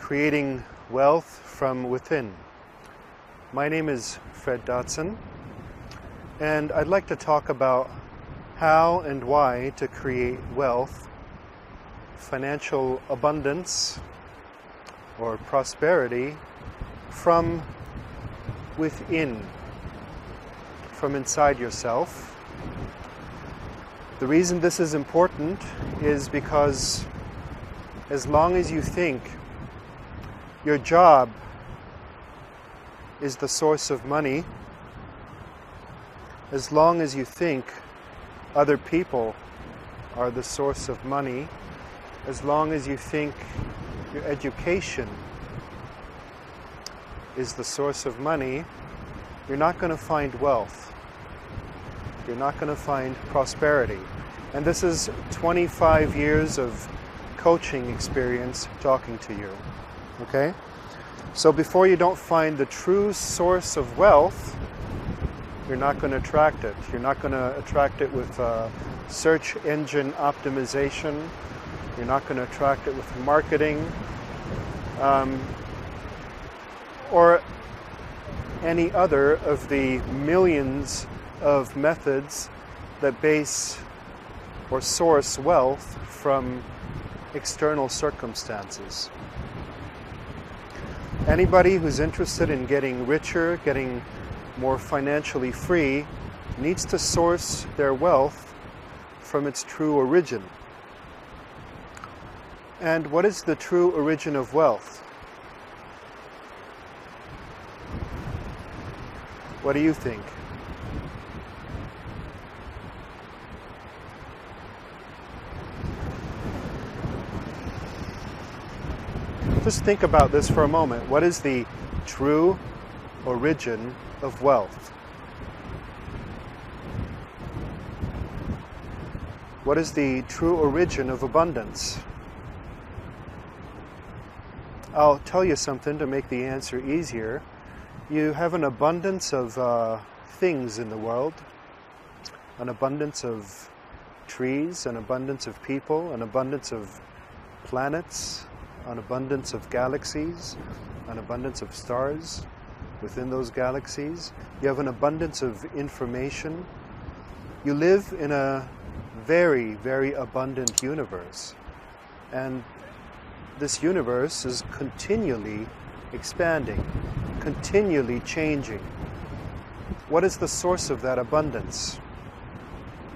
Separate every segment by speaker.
Speaker 1: creating wealth from within. My name is Dاودسن, and I'd like to talk about how and why to create wealth, financial abundance, or prosperity from within, from inside yourself. The reason this is important is because as long as you think your job is the source of money, as long as you think other people are the source of money, as long as you think your education is the source of money, you're not going to find wealth. You're not going to find prosperity. And this is 25 years of coaching experience talking to you. Okay? So before you don't find the true source of wealth, you're not going to attract it. You're not going to attract it with search engine optimization. You're not going to attract it with marketing or any other of the millions of methods that base or source wealth from external circumstances. Anybody who's interested in getting richer, getting more financially free, needs to source their wealth from its true origin. And what is the true origin of wealth? What do you think? Just think about this for a moment. What is the true origin of wealth? What is the true origin of abundance? I'll tell you something to make the answer easier. You have an abundance of things in the world, an abundance of trees, an abundance of people, an abundance of planets, an abundance of galaxies, an abundance of stars within those galaxies. You have an abundance of information. You live in a very, very abundant universe. And this universe is continually expanding, continually changing. What is the source of that abundance?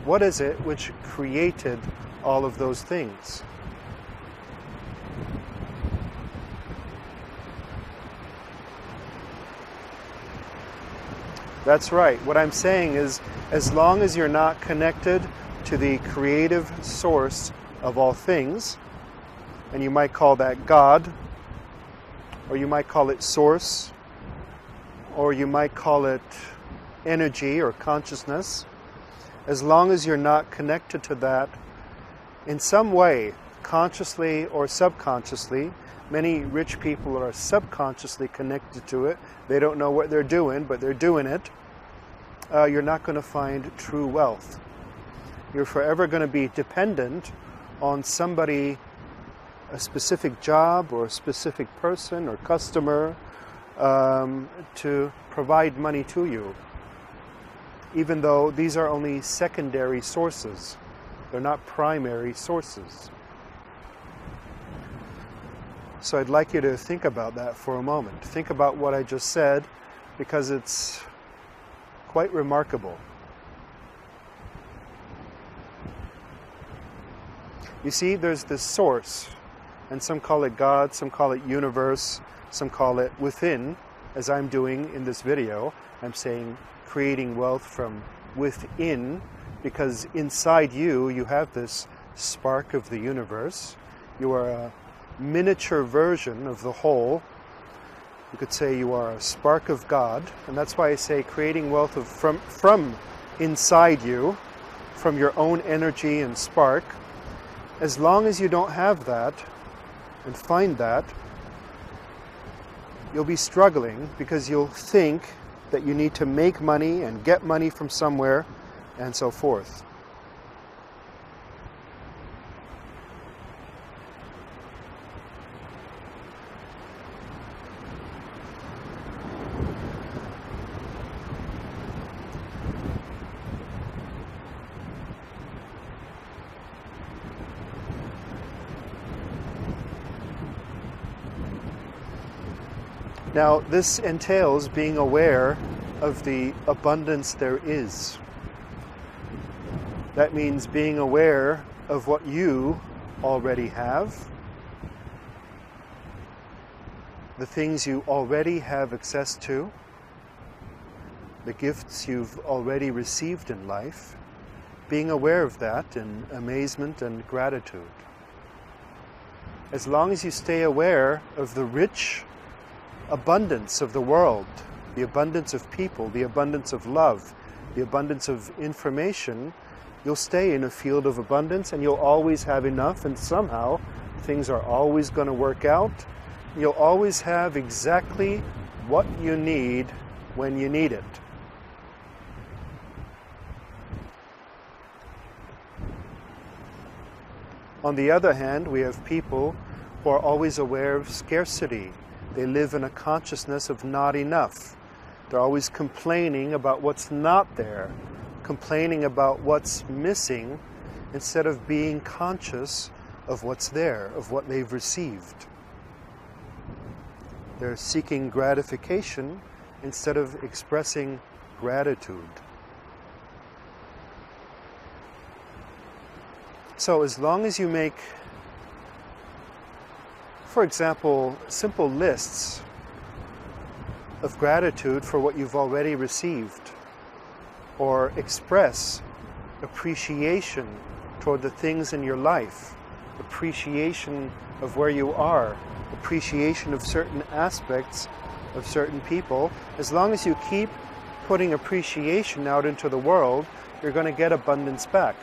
Speaker 1: What is it which created all of those things? That's right. What I'm saying is, as long as you're not connected to the creative source of all things, and you might call that God, or you might call it source, or you might call it energy or consciousness, as long as you're not connected to that in some way, consciously or subconsciously. Many rich people are subconsciously connected to it. They don't know what they're doing, but they're doing it. You're not going to find true wealth. You're forever going to be dependent on somebody, a specific job or a specific person or customer to provide money to you, even though these are only secondary sources. They're not primary sources. So I'd like you to think about that for a moment. Think about what I just said, because it's quite remarkable. You see, there's this source, and some call it God, some call it universe, some call it within, as I'm doing in this video. I'm saying creating wealth from within, because inside you, you have this spark of the universe. You are a miniature version of the whole. You could say you are a spark of God, and that's why I say creating wealth from inside you, from your own energy and spark. As long as you don't have that and find that, you'll be struggling, because you'll think that you need to make money and get money from somewhere and so forth. Now, this entails being aware of the abundance there is. That means being aware of what you already have, the things you already have access to, the gifts you've already received in life, being aware of that in amazement and gratitude. As long as you stay aware of the rich abundance of the world, the abundance of people, the abundance of love, the abundance of information, you'll stay in a field of abundance and you'll always have enough, and somehow things are always going to work out. You'll always have exactly what you need when you need it. On the other hand, we have people who are always aware of scarcity. They live in a consciousness of not enough. They're always complaining about what's not there, complaining about what's missing, instead of being conscious of what's there, of what they've received. They're seeking gratification instead of expressing gratitude. So as long as you make, for example, simple lists of gratitude for what you've already received, or express appreciation toward the things in your life, appreciation of where you are, appreciation of certain aspects of certain people, as long as you keep putting appreciation out into the world, you're going to get abundance back.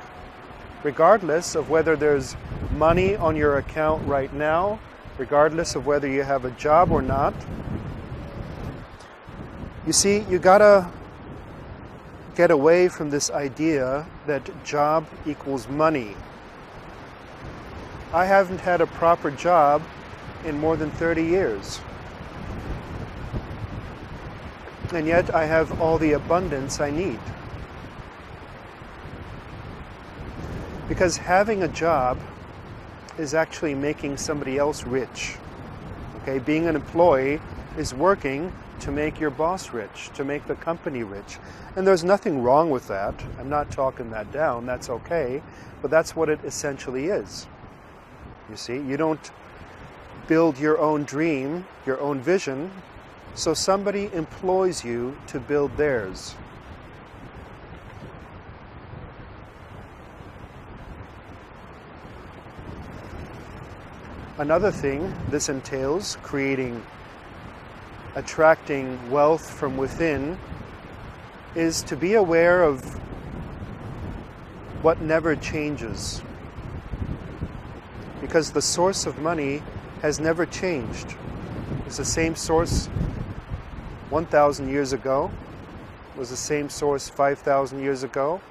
Speaker 1: Regardless of whether there's money on your account right now, regardless of whether you have a job or not. You see, you gotta get away from this idea that job equals money. I haven't had a proper job in more than 30 years. And yet I have all the abundance I need. Because having a job is actually making somebody else rich. Okay, being an employee is working to make your boss rich, to make the company rich. And there's nothing wrong with that. I'm not talking that down, that's okay. But that's what it essentially is. You see, you don't build your own dream, your own vision, so somebody employs you to build theirs. Another thing this entails, attracting wealth from within, is to be aware of what never changes. Because the source of money has never changed. It's the same source 1,000 years ago. It was the same source 5,000 years ago.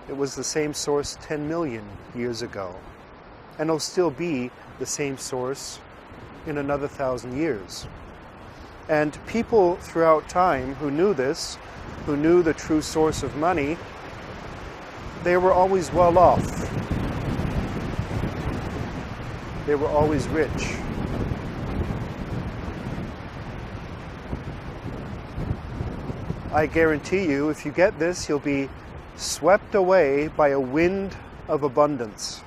Speaker 1: It was the same source 10 million years ago. And it'll still be the same source in another 1,000 years. And people throughout time who knew this, who knew the true source of money, they were always well off. They were always rich. I guarantee you, if you get this, you'll be swept away by a wind of abundance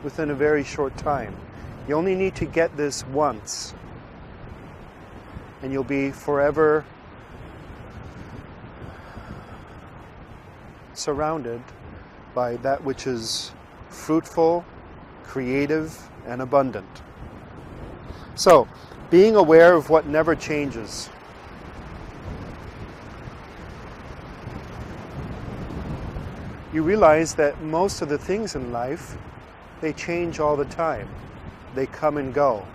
Speaker 1: within a very short time. You only need to get this once, and you'll be forever surrounded by that which is fruitful, creative, and abundant. So, being aware of what never changes. You realize that most of the things in life, they change all the time. They come and go.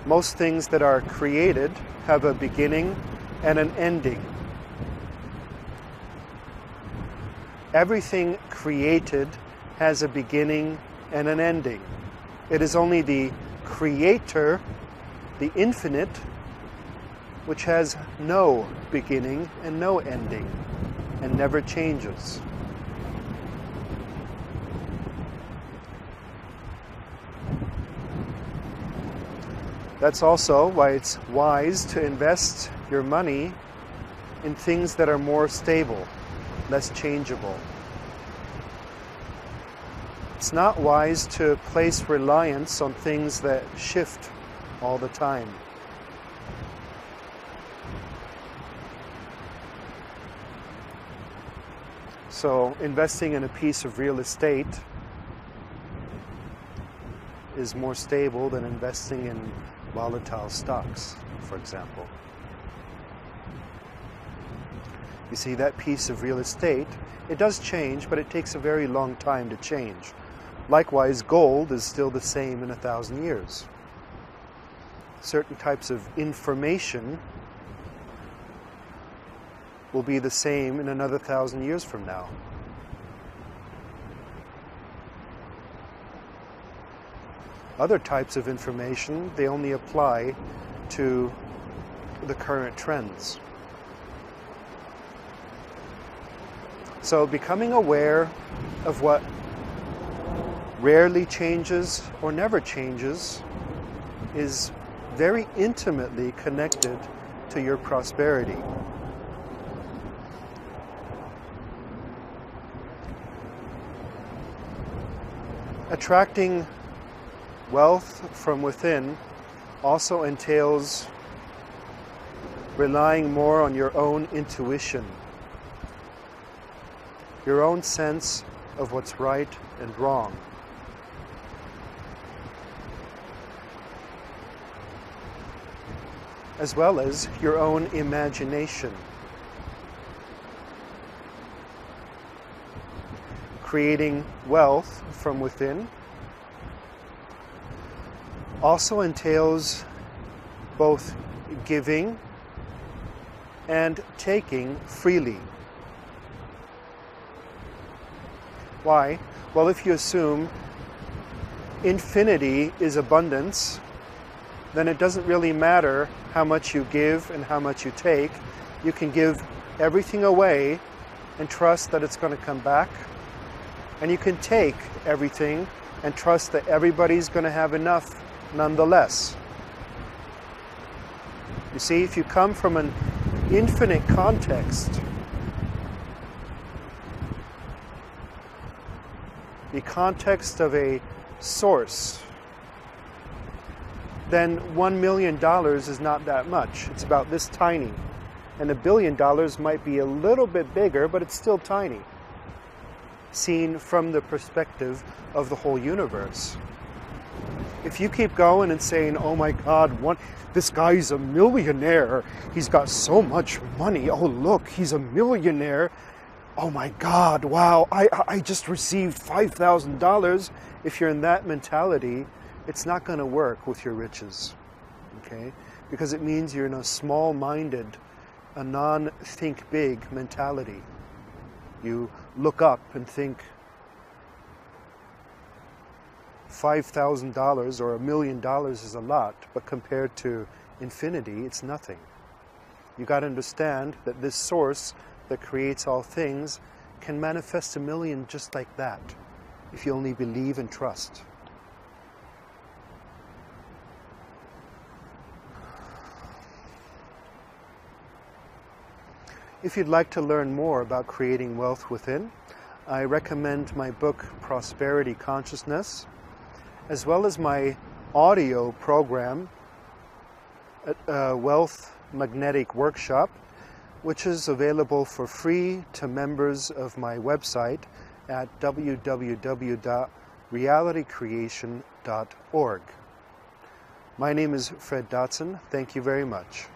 Speaker 1: Most things that are created have a beginning and an ending. Everything created has a beginning and an ending. It is only the Creator, the infinite, which has no beginning and no ending, and never changes. That's also why it's wise to invest your money in things that are more stable, less changeable. It's not wise to place reliance on things that shift all the time. So investing in a piece of real estate is more stable than investing in volatile stocks, for example. You see, that piece of real estate, it does change, but it takes a very long time to change. Likewise, gold is still the same in 1,000 years. Certain types of information will be the same in another 1,000 years from now. Other types of information, they only apply to the current trends. So becoming aware of what rarely changes or never changes is very intimately connected to your prosperity. Attracting wealth from within also entails relying more on your own intuition, your own sense of what's right and wrong. As well as your own imagination. Creating wealth from within also entails both giving and taking freely. Why? Well, if you assume infinity is abundance, then it doesn't really matter how much you give and how much you take. You can give everything away and trust that it's going to come back. And you can take everything and trust that everybody's going to have enough nonetheless. You see, if you come from an infinite context, the context of a source, then $1 million is not that much. It's about this tiny. And $1 billion might be a little bit bigger, but it's still tiny, seen from the perspective of the whole universe. If you keep going and saying, oh my God, this guy's a millionaire, he's got so much money, oh look, he's a millionaire, oh my God, wow, I just received $5,000. If you're in that mentality, it's not going to work with your riches, okay? Because it means you're in a small-minded, a non-think big mentality. You look up and think $5,000 or $1 million is a lot, but compared to infinity, it's nothing. You got to understand that this source that creates all things can manifest $1 million just like that, if you only believe and trust. If you'd like to learn more about creating wealth within, I recommend my book, Prosperity Consciousness, as well as my audio program, Wealth Magnetic Workshop, which is available for free to members of my website at www.realitycreation.org. My name is Fred Dodson. Thank you very much.